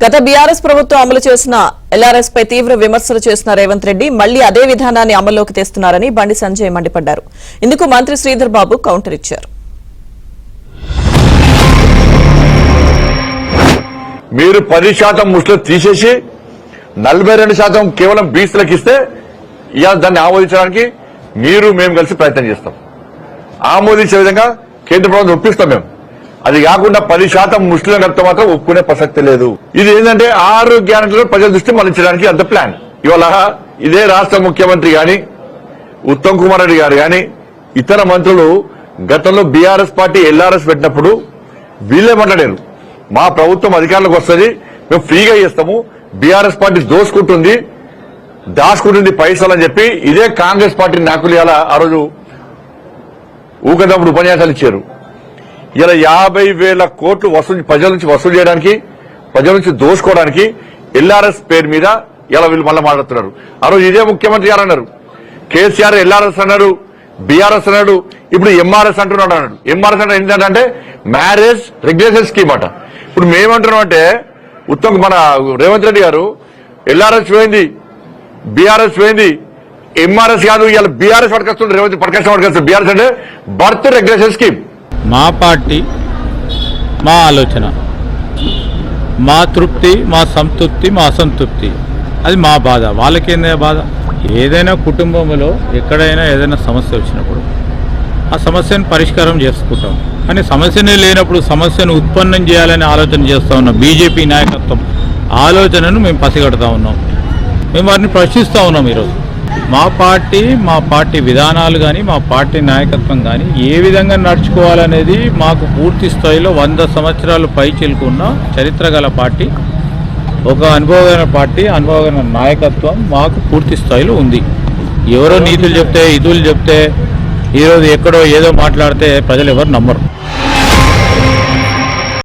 గత బీఆర్ఎస్ ప్రభుత్వం అమలు చేసిన ఎల్ఆర్ఎస్ పై తీవ్ర విమర్శలు చేసిన రేవంత్ రెడ్డి మళ్లీ అదే విధానాన్ని అమల్లోకి తెస్తున్నారని బండి సంజయ్ మండిపడ్డారు. ఇందుకు మంత్రి శ్రీధర్ బాబు కౌంటర్ ఇచ్చారు. మీరు 10% ముస్లిం తీసేసి 42% కేవలం బీసీలకు ఇస్తే ఇవాళ దాన్ని ఆమోదించడానికి మేము కలిసి ప్రయత్నం చేస్తాం. ఆమోదించే విధంగా కేంద్ర ప్రభుత్వం ఒప్పిస్తాం. మేము అది కాకుండా 10% ముస్లిం కడితే మాత్రం ఒప్పుకునే ప్రసక్తి లేదు. ఇది ఏంటంటే 6 గ్యారెంటీలో ప్రజల దృష్టి మళ్లించడానికి అంత ప్లాన్. ఇవాళ ఇదే రాష్ట్ర ముఖ్యమంత్రి గాని ఉత్తమ్ కుమార్ రెడ్డి గారు గాని ఇతర మంత్రులు గతంలో బీఆర్ఎస్ పార్టీ ఎల్ఆర్ఎస్ పెట్టినప్పుడు వీళ్ళే మాట్లాడారు, మా ప్రభుత్వం అధికారంలోకి వస్తుంది, మేము ఫ్రీగా చేస్తాము, బీఆర్ఎస్ పార్టీ దాచుకుంటుంది పైసలు అని చెప్పి ఇదే కాంగ్రెస్ పార్టీ నాయకులు ఆ రోజు ఊకదప్పుడు ఉపన్యాసాలు ఇచ్చారు. ఇలా 50,000 కోట్లు ప్రజల నుంచి వసూలు చేయడానికి, ప్రజల నుంచి దోసుకోవడానికి ఎల్ఆర్ఎస్ పేరు మీద ఇలా వీళ్ళు మళ్ళీ మాట్లాడుతున్నారు. ఆ రోజు ఇదే ముఖ్యమంత్రి గారు అన్నారు, కేసీఆర్ ఎల్ఆర్ఎస్ అన్నారు, బీఆర్ఎస్ అన్నాడు, ఇప్పుడు ఎంఆర్ఎస్ అంటున్నాడు అన్నాడు. ఎంఆర్ఎస్ అంటే ఏంటంటే మ్యారేజ్ రెగ్యులేషన్ స్కీమ్ అట. ఇప్పుడు మేమంటున్నాం అంటే మన రేవంత్ రెడ్డి గారు ఎల్ఆర్ఎస్ పోయింది, బీఆర్ఎస్ పోయింది, ఎంఆర్ఎస్ కాదు, ఇవాళ బీఆర్ఎస్ పట్టుకొస్తుంది, రేవంత్ పట్టుకొస్తుంది. బీఆర్ఎస్ అంటే బర్త్ రెగ్యులేషన్ స్కీమ్. మా పార్టీ, మా ఆలోచన, మా తృప్తి, మా సంతృప్తి, మా అసంతృప్తి, అది మా బాధ. వాళ్ళకేందే బాధ? ఏదైనా కుటుంబంలో ఎక్కడైనా ఏదైనా సమస్య వచ్చినప్పుడు ఆ సమస్యను పరిష్కారం చేసుకుంటాం. కానీ సమస్యనే లేనప్పుడు సమస్యను ఉత్పన్నం చేయాలని ఆలోచన చేస్తూ ఉన్నాం. బీజేపీ నాయకత్వం ఆలోచనను మేము పసిగడతా ఉన్నాం. మేము వారిని ప్రశ్నిస్తూ ఉన్నాం. ఈరోజు మా పార్టీ విధానాలు కానీ, మా పార్టీ నాయకత్వం కానీ ఏ విధంగా నడుచుకోవాలనేది మాకు పూర్తి స్థాయిలో 100 సంవత్సరాలు పైచిలుకున్న చరిత్ర గల పార్టీ, ఒక అనుభవమైన పార్టీ, అనుభవమైన నాయకత్వం మాకు పూర్తి స్థాయిలో ఉంది. ఎవరో నీతులు చెప్తే, ఇదులు చెప్తే, ఈరోజు ఎక్కడో ఏదో మాట్లాడితే ప్రజలు ఎవరు నమ్మరు.